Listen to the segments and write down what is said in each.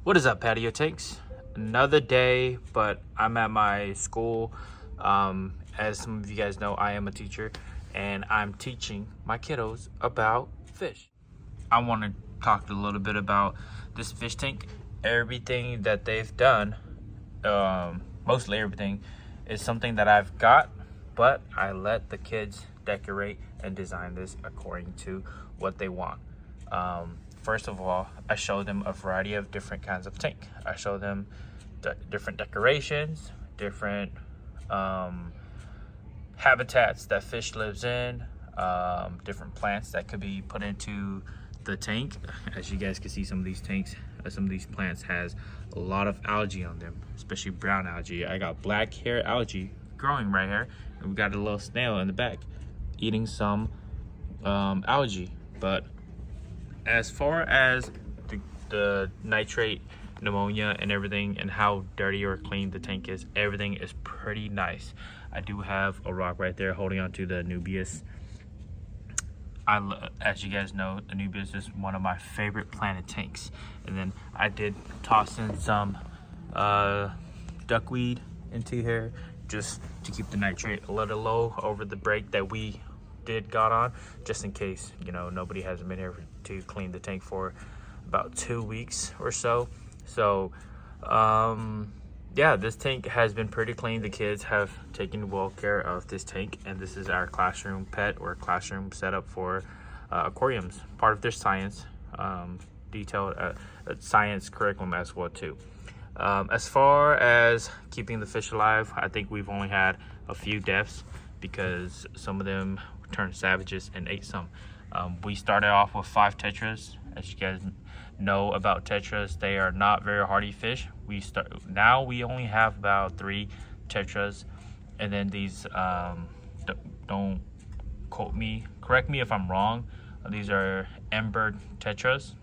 What is up, patio tanks? Another day, but I'm at my school. As some of you guys know, I am a teacher and I'm teaching my kiddos about fish. I want to talk a little bit about this fish tank. Everything that they've done, mostly everything, is something that I've got, but I let the kids decorate and design this according to what they want. First of all, I show them a variety of different kinds of tank. I show them different decorations, different habitats that fish lives in, different plants that could be put into the tank. As you guys can see, some of these tanks, some of these plants has a lot of algae on them, especially brown algae. I got black hair algae growing right here, and we got a little snail in the back eating some algae. But as far as the nitrate, pneumonia, and everything, and how dirty or clean the tank is, everything is pretty nice. I do have a rock right there holding on to the Anubias. As you guys know, Anubias is one of my favorite planted tanks. And then I did toss in some duckweed into here just to keep the nitrate a little low over the break that we got on, just in case, you know, nobody hasn't been here to clean the tank for about 2 weeks or so. So yeah, this tank has been pretty clean. The kids have taken well care of this tank, and this is our classroom pet or classroom setup for aquariums, part of their science detailed science curriculum as well too. As far as keeping the fish alive, I think we've only had a few deaths because some of them turned savages and ate some. We started off with 5 tetras. As you guys know about tetras, they are not very hardy fish. Now we only have about 3 tetras, and then these don't quote me, correct me if I'm wrong, these are embered tetras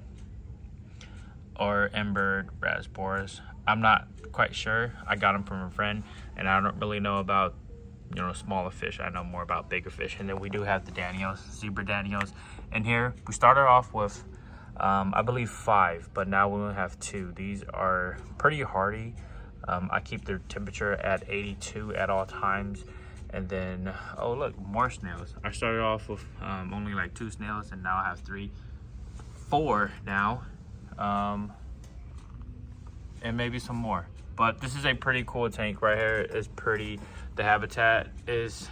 or embered rasboras. I'm not quite sure. I got them from a friend, and I don't really know about, you know, smaller fish. I know more about bigger fish. And then we do have the Danios, zebra Danios. And here we started off with I believe 5, but now we only have 2. These are pretty hardy. I keep their temperature at 82 at all times. And then, oh look, more snails. I started off with only like 2 snails, and now I have 4 now, and maybe some more. But this is a pretty cool tank right here. It's pretty. The habitat is,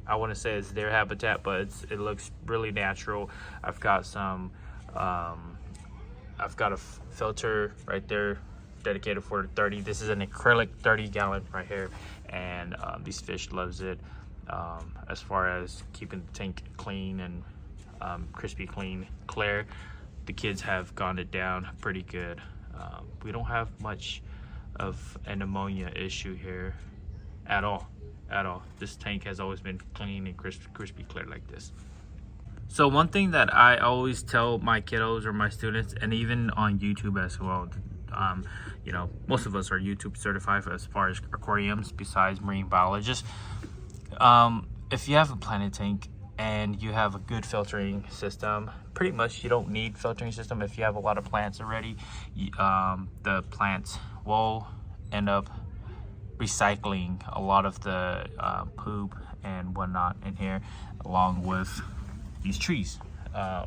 I want to say it's their habitat, but it looks really natural. I've got some I've got a filter right there dedicated for 30. This is an acrylic 30-gallon right here, and these fish loves it. As far as keeping the tank clean and crispy clean, clear, the kids have gone it down pretty good. We don't have much of an ammonia issue here at all. This tank has always been clean and crispy clear like this. So one thing that I always tell my kiddos or my students, and even on YouTube as well, you know, most of us are YouTube certified as far as aquariums besides marine biologists. If you have a planted tank and you have a good filtering system, pretty much you don't need filtering system. If you have a lot of plants already, the plants will end up recycling a lot of the poop and whatnot in here, along with these trees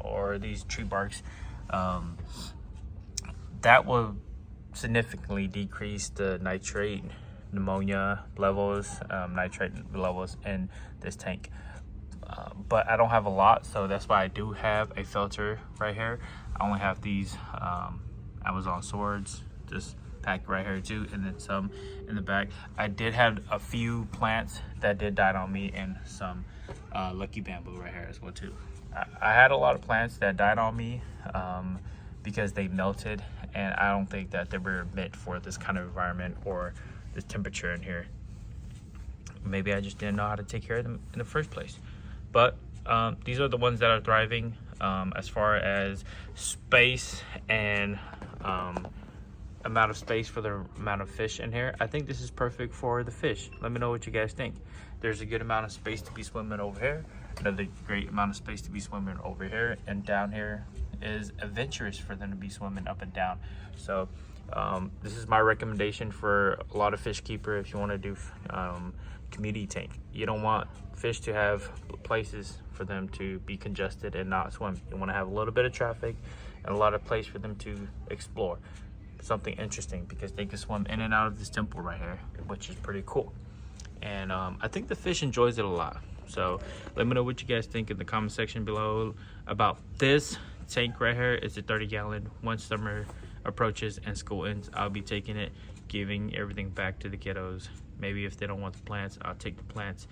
or these tree barks. That will significantly decrease the nitrate, pneumonia levels, nitrate levels in this tank. But I don't have a lot, so that's why I do have a filter right here. I only have these Amazon swords, just packed right here too, and then some in the back. I did have a few plants that did die on me, and some lucky bamboo right here as well too. I had a lot of plants that died on me because they melted, and I don't think that they were meant for this kind of environment or this temperature in here. Maybe I just didn't know how to take care of them in the first place. But these are the ones that are thriving. As far as space and amount of space for the amount of fish in here, I think this is perfect for the fish. Let me know what you guys think. There's a good amount of space to be swimming over here, another great amount of space to be swimming over here, and down here is adventurous for them to be swimming up and down. So This is my recommendation for a lot of fish keeper if you want to do community tank. You don't want fish to have places for them to be congested and not swim. You want to have a little bit of traffic and a lot of place for them to explore something interesting, because they can swim in and out of this temple right here, which is pretty cool. And I think the fish enjoys it a lot. So let me know what you guys think in the comment section below about this tank right here. It's a 30-gallon. Once summer approaches and school ends, I'll be taking it, giving everything back to the kiddos. Maybe if they don't want the plants, I'll take the plants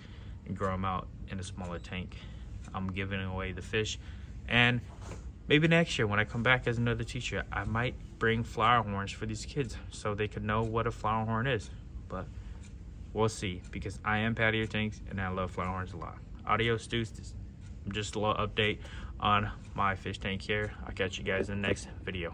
and grow them out in a smaller tank. I'm giving away the fish. And maybe next year when I come back as another teacher, I might bring flower horns for these kids so they could know what a flower horn is. But we'll see, because I am Patio Tanks and I love flower horns a lot. Adios, deuces. Just a little update on my fish tank here. I'll catch you guys in the next video.